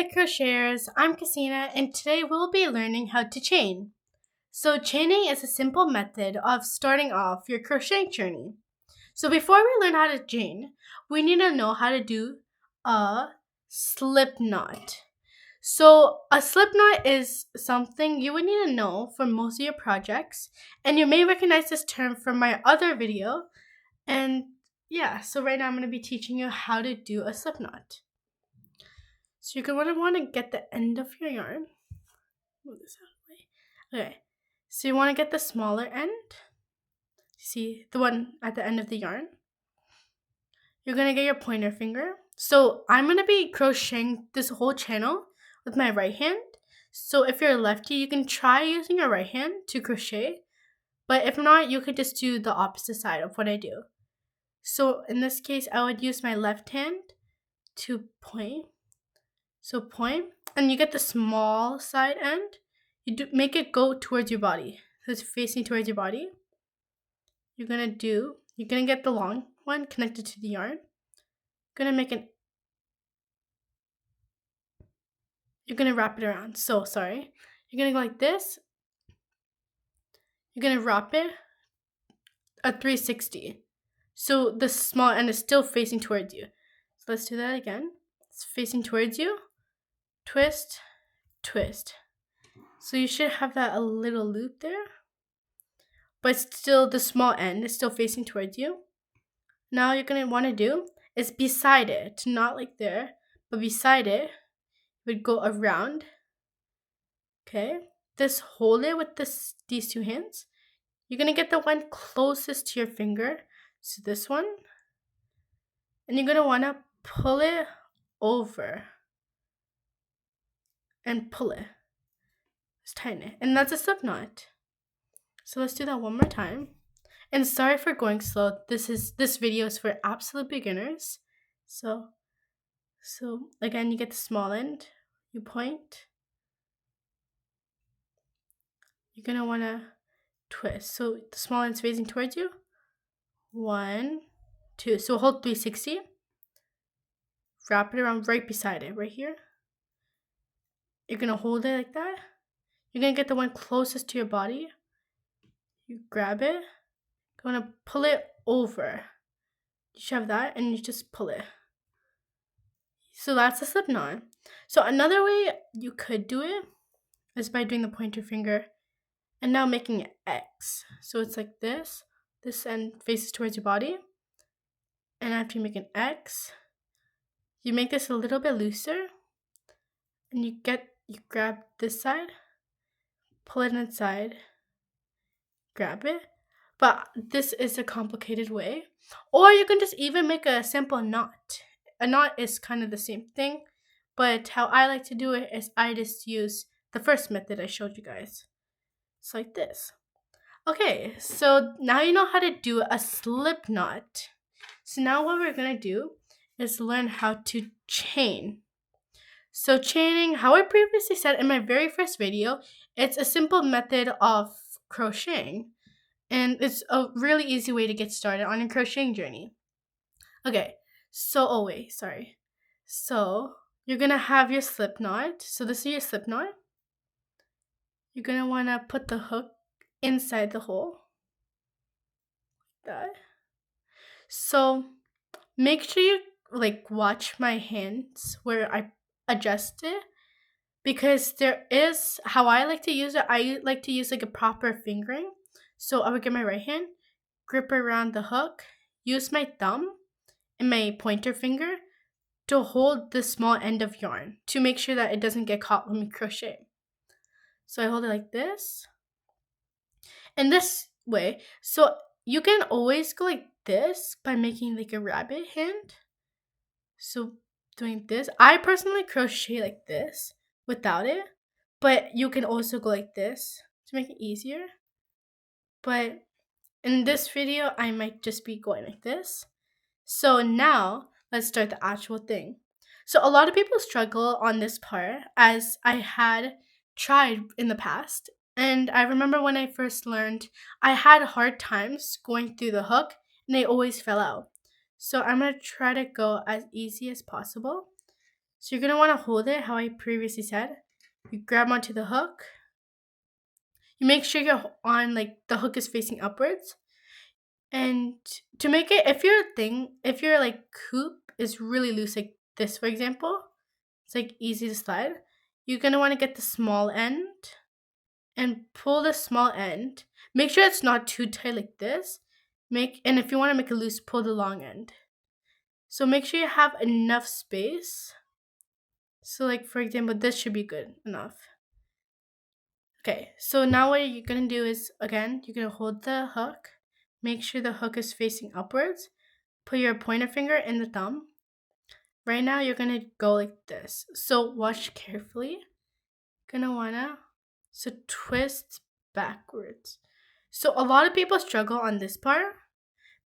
Hi crocheters, I'm Casina and today we'll be learning how to chain. So chaining is a simple method of starting off your crocheting journey. So before we learn how to chain, we need to know how to do a slip knot. So a slip knot is something you would need to know for most of your projects, and you may recognize this term from my other video. And yeah, so right now I'm going to be teaching you how to do a slip knot. So you're going to want to get the end of your yarn. Move this out of the way. Okay. So you want to get the smaller end. See the one at the end of the yarn. You're going to get your pointer finger. So I'm going to be crocheting this whole channel with my right hand. So if you're a lefty, you can try using your right hand to crochet. But if not, you could just do the opposite side of what I do. So in this case, I would use my left hand to point. So point, and you get the small side end. Make it go towards your body. So it's facing towards your body. You're gonna get the long one connected to the yarn. You're gonna wrap it around. So sorry. You're gonna go like this. You're gonna wrap it a 360. So the small end is still facing towards you. So let's do that again. It's facing towards you. Twist, twist. So you should have that a little loop there. But still the small end is still facing towards you. Now you're going to want to do is beside it, not like there, but beside it, you would go around. Okay, hold it with these two hands. You're going to get the one closest to your finger, so this one, and you're going to want to pull it over and pull it. Just tighten it, and that's a slip knot. So let's do that one more time. And sorry for going slow. This video is for absolute beginners. So again, you get the small end, you point. You're gonna wanna twist. So the small end's facing towards you. 1, 2. So hold 360. Wrap it around right beside it, right here. You're gonna hold it like that. You're gonna get the one closest to your body. You grab it. You're gonna pull it over. You shove that and you just pull it. So that's a slip knot. So another way you could do it is by doing the pointer finger and now making an X. So it's like this. This end faces towards your body. And after you make an X, you make this a little bit looser. And you grab this side, pull it inside, grab it. But this is a complicated way. Or you can just even make a simple knot. A knot is kind of the same thing. But how I like to do it is I just use the first method I showed you guys. It's like this. Okay, so now you know how to do a slip knot. So now what we're going to do is learn how to chain. So chaining, how I previously said in my very first video, it's a simple method of crocheting. And it's a really easy way to get started on your crocheting journey. Okay, so So you're going to have your slip knot. So this is your slip knot. You're going to want to put the hook inside the hole. Like that. So make sure you watch my hands where I adjust it, because there is how I like to use it. I like to use a proper fingering. So I would get my right hand, grip around the hook, use my thumb and my pointer finger to hold the small end of yarn to make sure that it doesn't get caught when we crochet. So I hold it like this. And this way, so you can always go like this by making a rabbit hand. So doing this, I personally crochet like this without it, but you can also go like this to make it easier. But in this video, I might just be going like this. So now let's start the actual thing. So a lot of people struggle on this part, as I had tried in the past. And I remember when I first learned, I had hard times going through the hook and they always fell out. So I'm going to try to go as easy as possible. So you're going to want to hold it how I previously said. You grab onto the hook. You make sure you're on, like, the hook is facing upwards. And to make it, if your like hoop is really loose, like this, for example, it's like easy to slide. You're going to want to get the small end and pull the small end. Make sure it's not too tight like this. And if you want to make it loose, pull the long end. So make sure you have enough space. So like, for example, this should be good enough. Okay, so now what you're going to do is, again, you're going to hold the hook. Make sure the hook is facing upwards. Put your pointer finger in the thumb. Right now, you're going to go like this. So watch carefully. Gonna wanna, so twist backwards. So a lot of people struggle on this part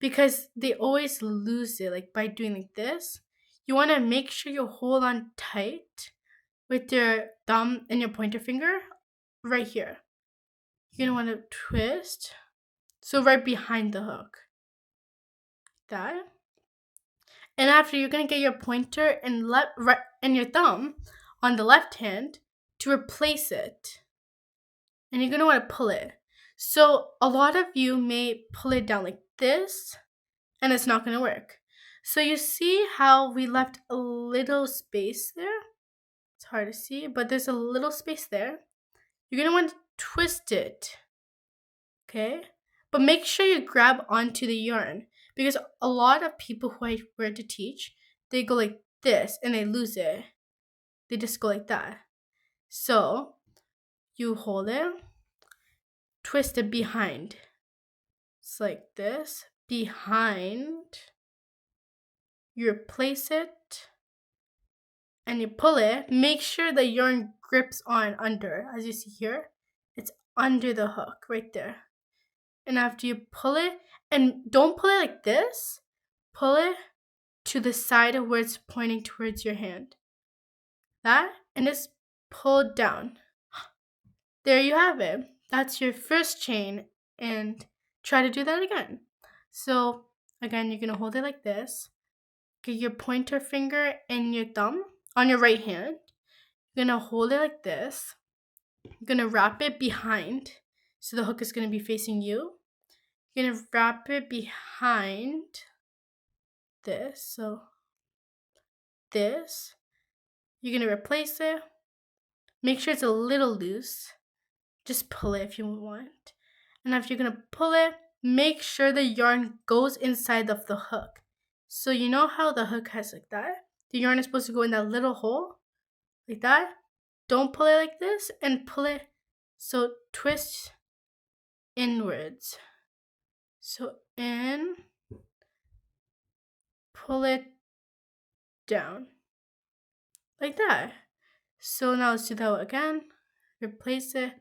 because they always lose it, like by doing like this. You want to make sure you hold on tight with your thumb and your pointer finger right here. You're going to want to twist. So right behind the hook. That. And after, you're going to get your pointer and your thumb on the left hand to replace it. And you're going to want to pull it. So a lot of you may pull it down like this, and it's not going to work. So you see how we left a little space there? It's hard to see, but there's a little space there. You're going to want to twist it, okay? But make sure you grab onto the yarn, because a lot of people who I were to teach, they go like this and they lose it. They just go like that. So you hold it, twist it behind. It's like this, behind. You replace it, and you pull it. Make sure the yarn grips on under. As you see here, it's under the hook right there. And after you pull it, and don't pull it like this, pull it to the side of where it's pointing towards your hand. That, and just pull down. There you have it. That's your first chain, and try to do that again. So again, you're going to hold it like this. Get your pointer finger and your thumb on your right hand. You're going to hold it like this. You're going to wrap it behind. So the hook is going to be facing you. You're going to wrap it behind this. So this. You're going to replace it. Make sure it's a little loose. Just pull it if you want. And after you're going to pull it, make sure the yarn goes inside of the hook. So you know how the hook has like that? The yarn is supposed to go in that little hole. Like that. Don't pull it like this, and pull it. So twist inwards. So in. Pull it down. Like that. So now let's do that again. Replace it.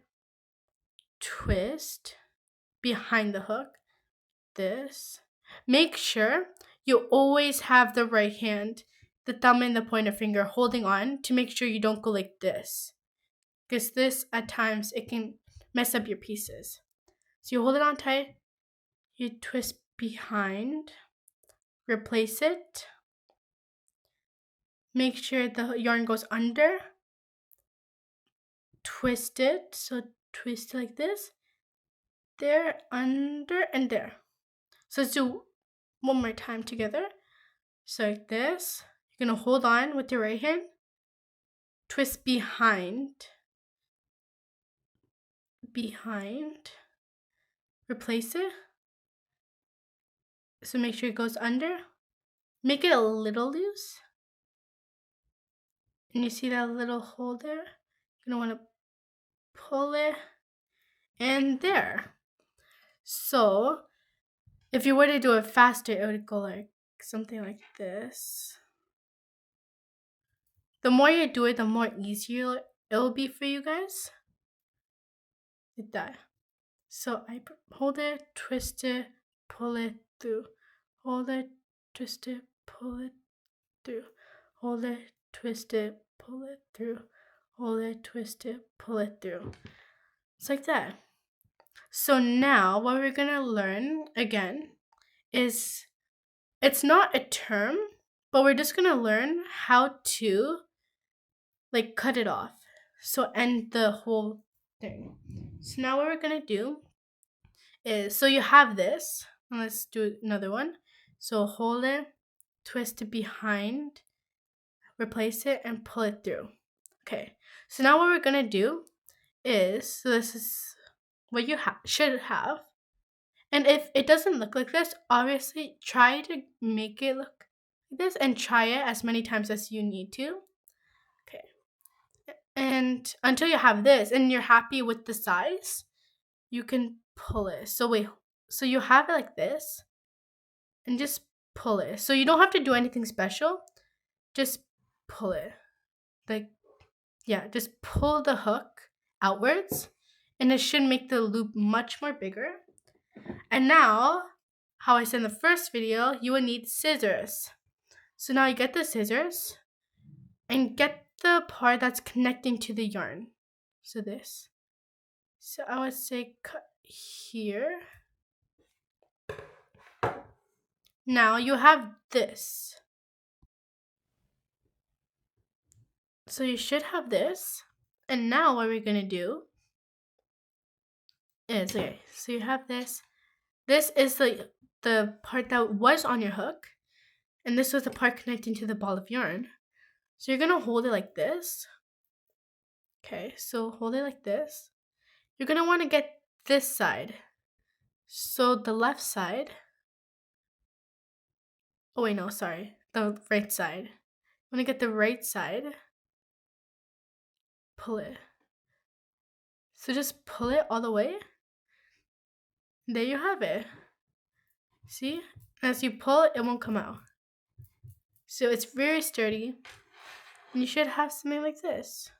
Twist behind the hook. This. Make sure you always have the right hand, the thumb and the pointer finger holding on to make sure you don't go like this. Because this, at times, it can mess up your pieces. So you hold it on tight. You twist behind. Replace it. Make sure the yarn goes under. Twist it. So twist it like this. There, under, and there. So let's do one more time together. So like this. You're going to hold on with your right hand. Twist behind. Behind. Replace it. So make sure it goes under. Make it a little loose. And you see that little hole there? You're going to want to pull it. And there. So if you were to do it faster, it would go like something like this. The more you do it, the more easier it will be for you guys. Like that. So I hold it, twist it, pull it through. Hold it, twist it, pull it through. Hold it, twist it, pull it through. Hold it, twist it, pull it through. It's like that. So now what we're going to learn again is, it's not a term, but we're just going to learn how to like cut it off. So end the whole thing. So now what we're gonna do is, so you have this. Let's do another one. So hold it, twist it behind, replace it, and pull it through. Okay. So now what we're gonna do is, so this is what you should have. And if it doesn't look like this, obviously try to make it look like this and try it as many times as you need to. Okay. And until you have this and you're happy with the size, you can pull it. So wait, so you have it like this and just pull it. So you don't have to do anything special. Just pull it. Like, yeah, just pull the hook outwards and it should make the loop much more bigger. And now, how I said in the first video, you will need scissors. So now you get the scissors and get the part that's connecting to the yarn. So this. So I would say cut here. Now you have this. So you should have this. And now what we're going to do is, okay, so you have this. This is the part that was on your hook. And this was the part connecting to the ball of yarn. So you're going to hold it like this. Okay, so hold it like this. You're going to want to get this side. So the left side. Oh, wait, no, sorry. The right side. You want to get the right side. Pull it. So just pull it all the way. There you have it. See? As you pull it, it won't come out. So it's very sturdy. And you should have something like this.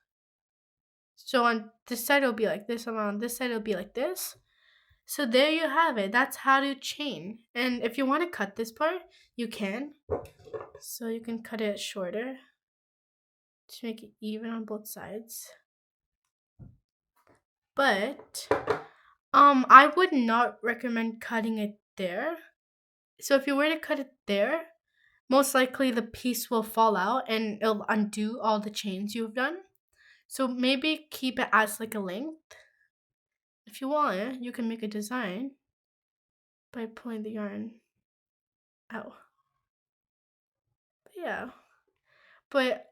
So on this side, it'll be like this. And on this side, it'll be like this. So there you have it. That's how to chain. And if you want to cut this part, you can. So you can cut it shorter to make it even on both sides. But I would not recommend cutting it there. So if you were to cut it there, most likely the piece will fall out and it'll undo all the chains you've done. So maybe keep it as like a length. If you want, you can make a design by pulling the yarn out. But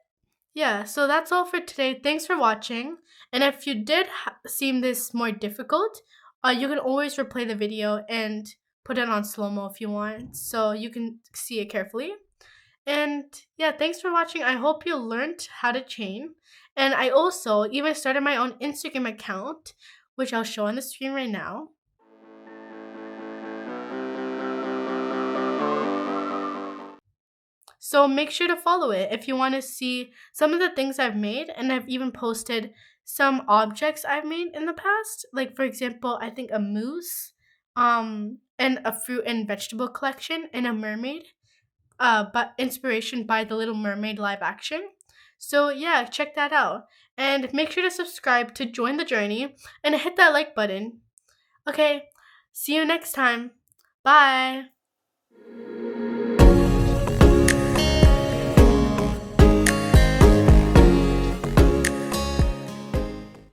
yeah, so that's all for today. Thanks for watching. And if you did seem this more difficult, you can always replay the video and put it on slow-mo if you want, so you can see it carefully. And yeah, thanks for watching. I hope you learned how to chain. And I also even started my own Instagram account, which I'll show on the screen right now. So make sure to follow it if you want to see some of the things I've made, and I've even posted some objects I've made in the past. Like, for example, I think a moose, and a fruit and vegetable collection, and a mermaid, but inspiration by The Little Mermaid live action. So yeah, check that out. And make sure to subscribe to join the journey and hit that like button. Okay, see you next time. Bye.